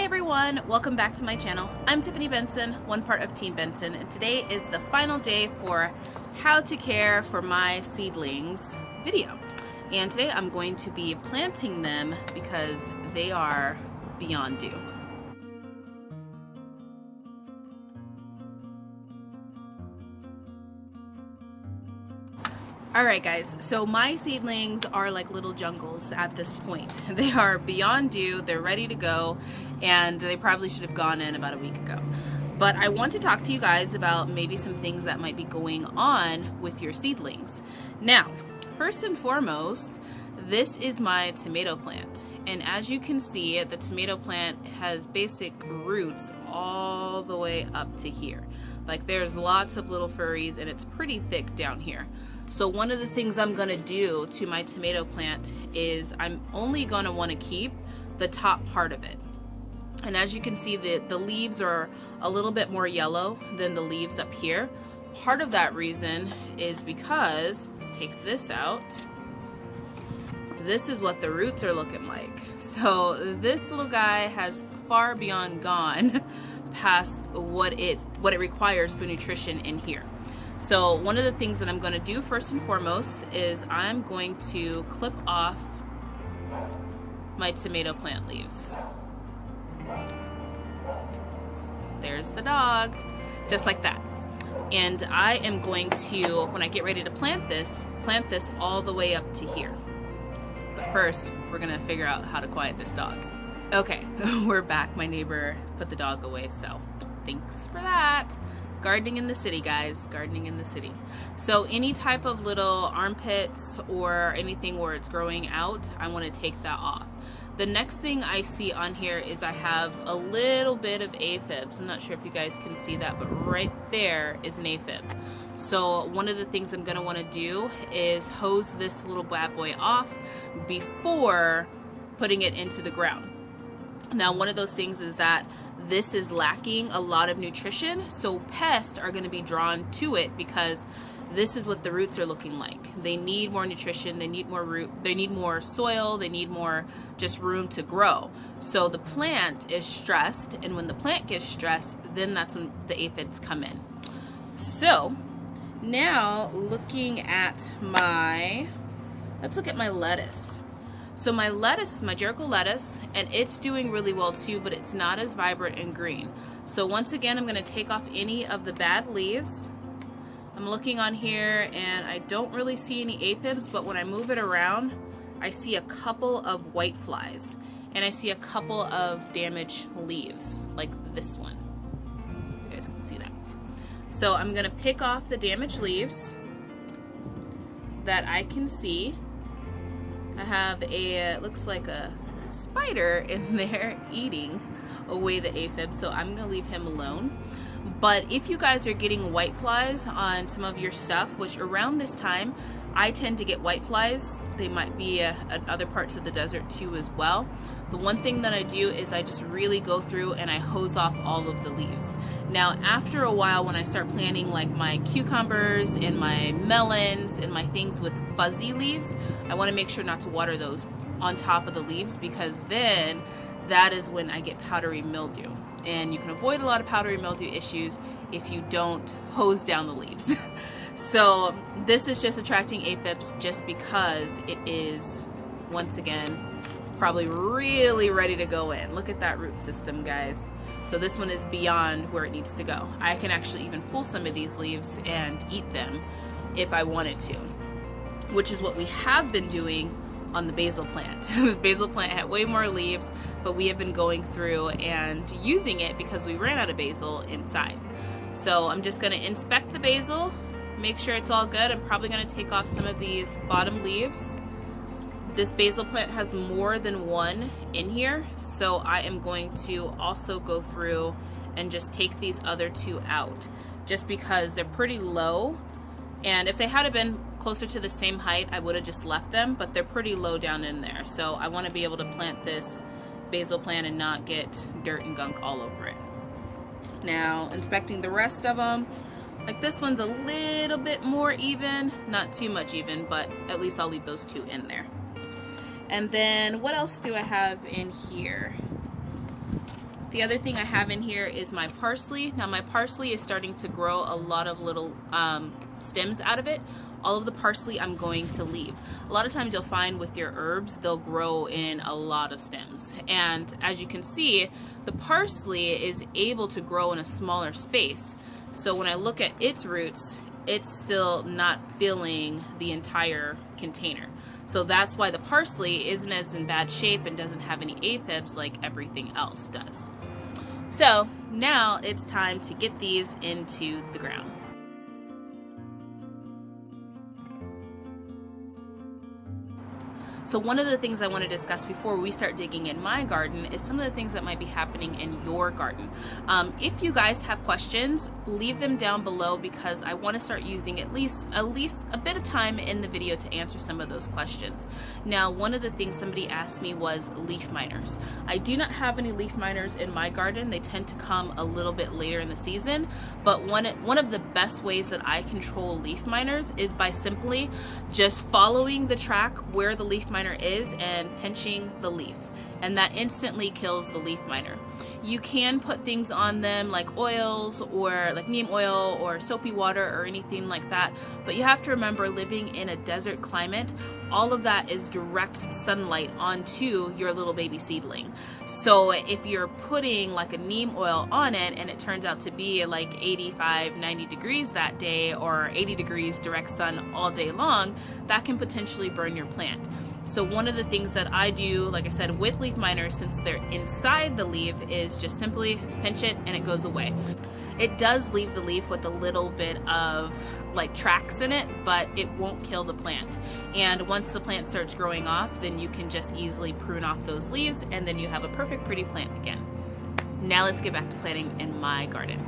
everyone, welcome back to my channel. I'm Tiffany Benson, one part of Team Benson, and today is the final day for how to care for my seedlings video. And today I'm going to be planting them because they are beyond due. Alright guys, so my seedlings are like little jungles at this point. They are beyond due, they're ready to go, and they probably should have gone in about a week ago. But I want to talk to you guys about maybe some things that might be going on with your seedlings. Now, first and foremost, this is my tomato plant. And as you can see, the tomato plant has basic roots all the way up to here. Like there's lots of little furries and it's pretty thick down here. So one of the things I'm gonna do to my tomato plant is I'm only gonna wanna keep the top part of it. And as you can see, the leaves are a little bit more yellow than the leaves up here. Part of that reason is because, let's take this out. This is what the roots are looking like. So this little guy has far beyond gone past what it requires for nutrition in here. So one of the things that I'm going to do first and foremost is I'm going to clip off my tomato plant leaves. There's the dog, just like that. And I am going to, when I get ready to plant this all the way up to here. But first, we're going to figure out how to quiet this dog. Okay, we're back. My neighbor put the dog away, so thanks for that. Gardening in the city, guys, gardening in the city. So any type of little armpits or anything where it's growing out, I want to take that off. The next thing I see on here is I have a little bit of aphids. I'm not sure if you guys can see that, but right there is an aphid. So one of the things I'm going to want to do is hose this little bad boy off before putting it into the ground. Now, one of those things is that this is lacking a lot of nutrition, so pests are going to be drawn to it because this is what the roots are looking like. They need more nutrition, they need more root, they need more soil, they need more just room to grow. So the plant is stressed, and when the plant gets stressed, then that's when the aphids come in. So now looking at let's look at my lettuce. So my lettuce is my Jericho lettuce, and it's doing really well too, but it's not as vibrant and green. So once again, I'm going to take off any of the bad leaves. I'm looking on here and I don't really see any aphids, but when I move it around, I see a couple of white flies, and I see a couple of damaged leaves, like this one. You guys can see that. So I'm going to pick off the damaged leaves that I can see. I have it looks like a spider in there eating away the aphid, so I'm gonna leave him alone. But if you guys are getting white flies on some of your stuff, which around this time I tend to get white flies, they might be at other parts of the desert too as well. The one thing that I do is I just really go through and I hose off all of the leaves. Now after a while, when I start planting like my cucumbers and my melons and my things with fuzzy leaves, I want to make sure not to water those on top of the leaves, because then that is when I get powdery mildew. And you can avoid a lot of powdery mildew issues if you don't hose down the leaves. So this is just attracting aphids just because it is, once again, probably really ready to go in. Look at that root system, guys. So this one is beyond where it needs to go. I can actually even pull some of these leaves and eat them if I wanted to, which is what we have been doing on the basil plant. This basil plant had way more leaves, but we have been going through and using it because we ran out of basil inside. So I'm just gonna inspect the basil, make sure it's all good. I'm probably gonna take off some of these bottom leaves. This basil plant has more than one in here, so I am going to also go through and just take these other two out, just because they're pretty low. And if they had been closer to the same height, I would have just left them, but they're pretty low down in there. So I want to be able to plant this basil plant and not get dirt and gunk all over it. Now, inspecting the rest of them, like this one's a little bit more even, not too much even, but at least I'll leave those two in there. And then what else do I have in here? The other thing I have in here is my parsley. Now my parsley is starting to grow a lot of little stems out of it. All of the parsley I'm going to leave. A lot of times you'll find with your herbs, they'll grow in a lot of stems. And as you can see, the parsley is able to grow in a smaller space. So when I look at its roots, it's still not filling the entire container. So that's why the parsley isn't as in bad shape and doesn't have any aphids like everything else does. So now it's time to get these into the ground. So one of the things I want to discuss before we start digging in my garden is some of the things that might be happening in your garden. If you guys have questions, leave them down below because I want to start using at least a bit of time in the video to answer some of those questions. Now, one of the things somebody asked me was leaf miners. I do not have any leaf miners in my garden. They tend to come a little bit later in the season, but one of the best ways that I control leaf miners is by simply just following the track where the leaf miner is and pinching the leaf, and that instantly kills the leaf miner. You can put things on them like oils or like neem oil or soapy water or anything like that, but you have to remember, living in a desert climate, all of that is direct sunlight onto your little baby seedling. So if you're putting like a neem oil on it and it turns out to be like 85, 90 degrees that day, or 80 degrees direct sun all day long, that can potentially burn your plant. So one of the things that I do, like I said, with leaf miners, since they're inside the leaf, is just simply pinch it and it goes away. It does leave the leaf with a little bit of like tracks in it, but it won't kill the plant. And once the plant starts growing off, then you can just easily prune off those leaves and then you have a perfect pretty plant again. Now let's get back to planting in my garden.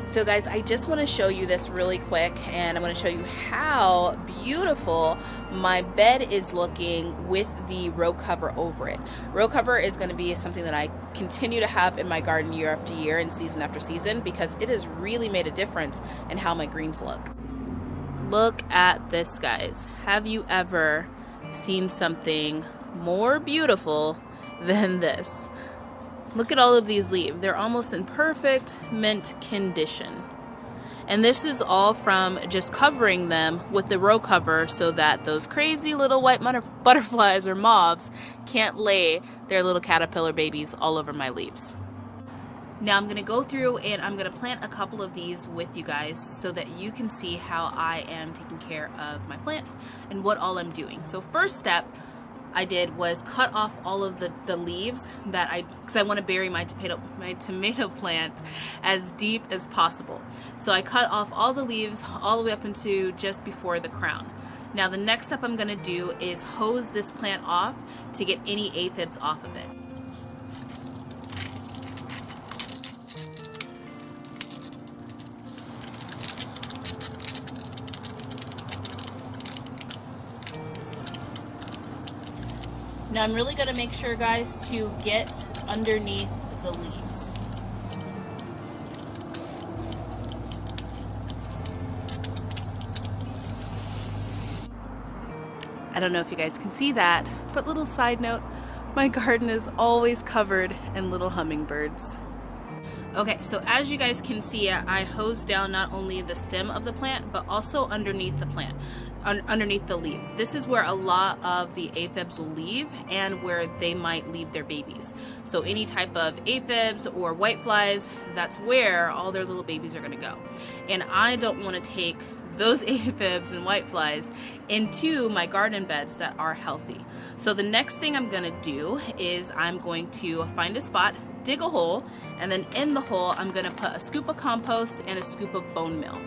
So guys, I just want to show you this really quick, and I want to show you how beautiful my bed is looking with the row cover over it. Row cover is going to be something that I continue to have in my garden year after year and season after season because it has really made a difference in how my greens look. Look at this, guys. Have you ever seen something more beautiful than this? Look at all of these leaves. They're almost in perfect mint condition. And this is all from just covering them with the row cover so that those crazy little white butterflies or moths can't lay their little caterpillar babies all over my leaves. Now I'm going to go through and I'm going to plant a couple of these with you guys so that you can see how I am taking care of my plants and what all I'm doing. So first step I did was cut off all of the leaves because I want to bury my tomato plant as deep as possible. So I cut off all the leaves all the way up into just before the crown. Now the next step I'm going to do is hose this plant off to get any aphids off of it. Now I'm really going to make sure, guys, to get underneath the leaves. I don't know if you guys can see that, but little side note, my garden is always covered in little hummingbirds. Okay, so as you guys can see, I hosed down not only the stem of the plant, but also underneath the plant, underneath the leaves. This is where a lot of the aphids will leave and where they might leave their babies. So any type of aphids or whiteflies, that's where all their little babies are gonna go. And I don't wanna take those aphids and whiteflies into my garden beds that are healthy. So the next thing I'm gonna do is I'm going to find a spot, dig a hole, and then in the hole I'm gonna put a scoop of compost and a scoop of bone meal.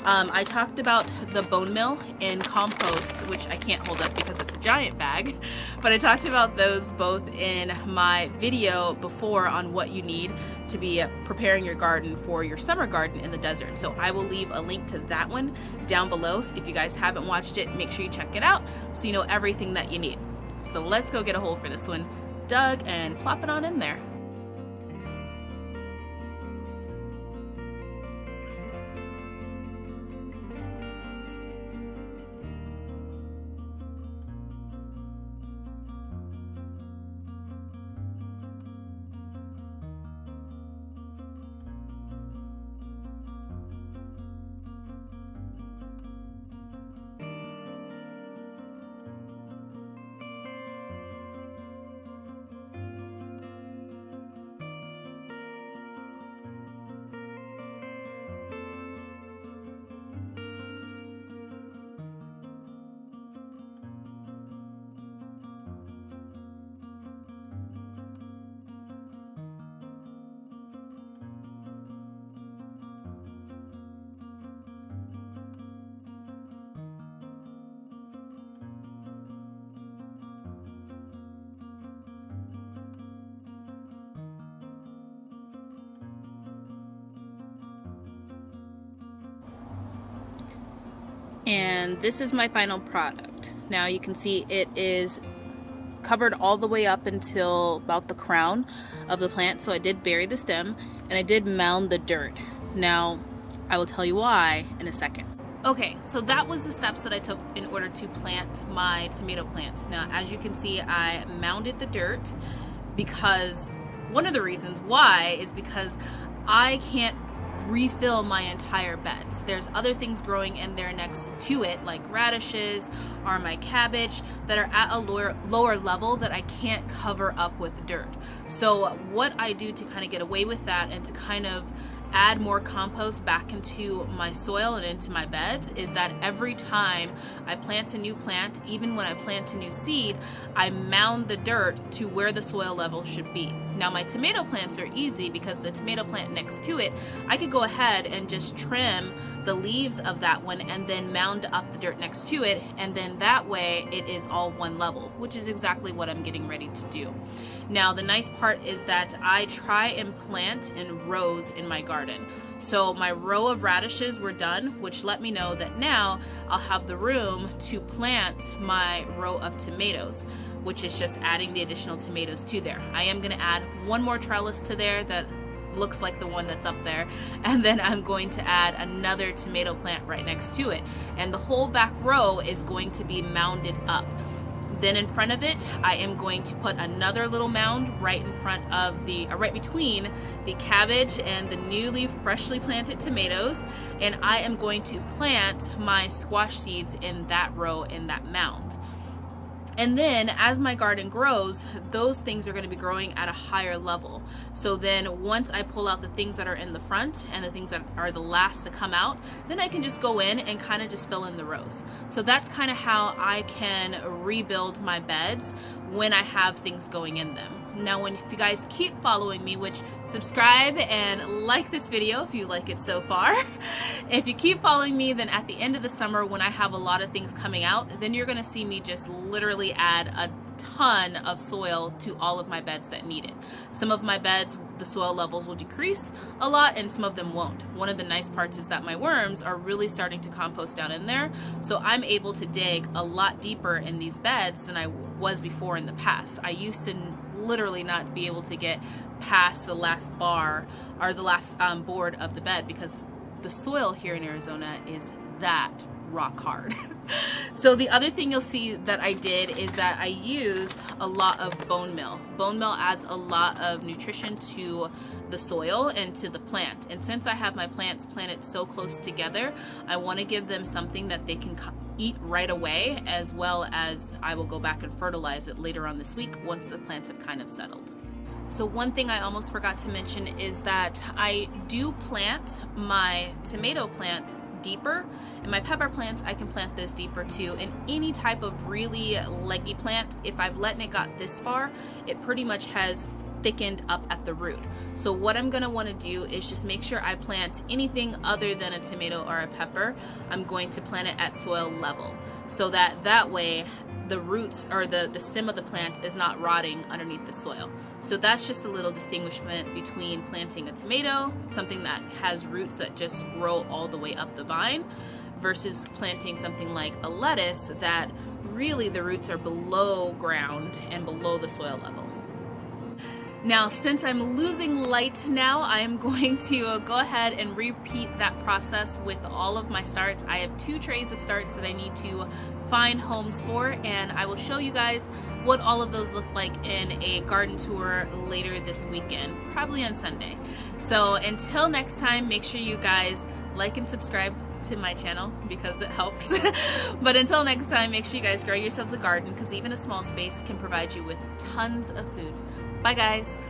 I talked about the bone meal and compost, which I can't hold up because it's a giant bag, but I talked about those both in my video before on what you need to be preparing your garden for your summer garden in the desert. So I will leave a link to that one down below. So if you guys haven't watched it, make sure you check it out so you know everything that you need. So let's go get a hole for this one dug and plop it on in there. And this is my final product. Now you can see it is covered all the way up until about the crown of the plant. So I did bury the stem and I did mound the dirt. Now I will tell you why in a second. Okay, so that was the steps that I took in order to plant my tomato plant. Now, as you can see, I mounded the dirt because one of the reasons why is because I can't refill my entire beds. There's other things growing in there next to it, like radishes or my cabbage, that are at a lower level that I can't cover up with dirt. So what I do to kind of get away with that and to kind of add more compost back into my soil and into my beds is that every time I plant a new plant, even when I plant a new seed, I mound the dirt to where the soil level should be. Now my tomato plants are easy because the tomato plant next to it, I could go ahead and just trim the leaves of that one and then mound up the dirt next to it, and then that way it is all one level, which is exactly what I'm getting ready to do. Now the nice part is that I try and plant in rows in my garden. So my row of radishes were done, which let me know that now I'll have the room to plant my row of tomatoes, which is just adding the additional tomatoes to there. I am going to add one more trellis to there that looks like the one that's up there, and then I'm going to add another tomato plant right next to it, and the whole back row is going to be mounded up. Then in front of it, I am going to put another little mound right in front of right between the cabbage and the newly freshly planted tomatoes, and I am going to plant my squash seeds in that row in that mound. And then as my garden grows, those things are going to be growing at a higher level. So then once I pull out the things that are in the front and the things that are the last to come out, then I can just go in and kind of just fill in the rows. So that's kind of how I can rebuild my beds when I have things going in them. Now, if you guys keep following me, which subscribe and like this video if you like it so far. If you keep following me, then at the end of the summer when I have a lot of things coming out, then you're going to see me just literally add a ton of soil to all of my beds that need it. Some of my beds, the soil levels will decrease a lot and some of them won't. One of the nice parts is that my worms are really starting to compost down in there, so I'm able to dig a lot deeper in these beds than I was before in the past. I used to literally not be able to get past the last bar or the last board of the bed because the soil here in Arizona is that rock hard. So the other thing you'll see that I did is that I used a lot of bone meal. Bone meal adds a lot of nutrition to the soil and to the plant. And since I have my plants planted so close together, I want to give them something that they can eat right away, as well as I will go back and fertilize it later on this week once the plants have kind of settled. So one thing I almost forgot to mention is that I do plant my tomato plants deeper, and my pepper plants I can plant those deeper too. And any type of really leggy plant, if I've let it got this far, it pretty much has thickened up at the root. So what I'm going to want to do is just make sure I plant anything other than a tomato or a pepper. I'm going to plant it at soil level so that way the roots or the stem of the plant is not rotting underneath the soil. So that's just a little distinguishment between planting a tomato, something that has roots that just grow all the way up the vine, versus planting something like a lettuce that really the roots are below ground and below the soil level. Now, since I'm losing light now, I am going to go ahead and repeat that process with all of my starts. I have 2 trays of starts that I need to find homes for, and I will show you guys what all of those look like in a garden tour later this weekend, probably on Sunday. So until next time, make sure you guys like and subscribe to my channel because it helps. But until next time, make sure you guys grow yourselves a garden, because even a small space can provide you with tons of food. Bye guys.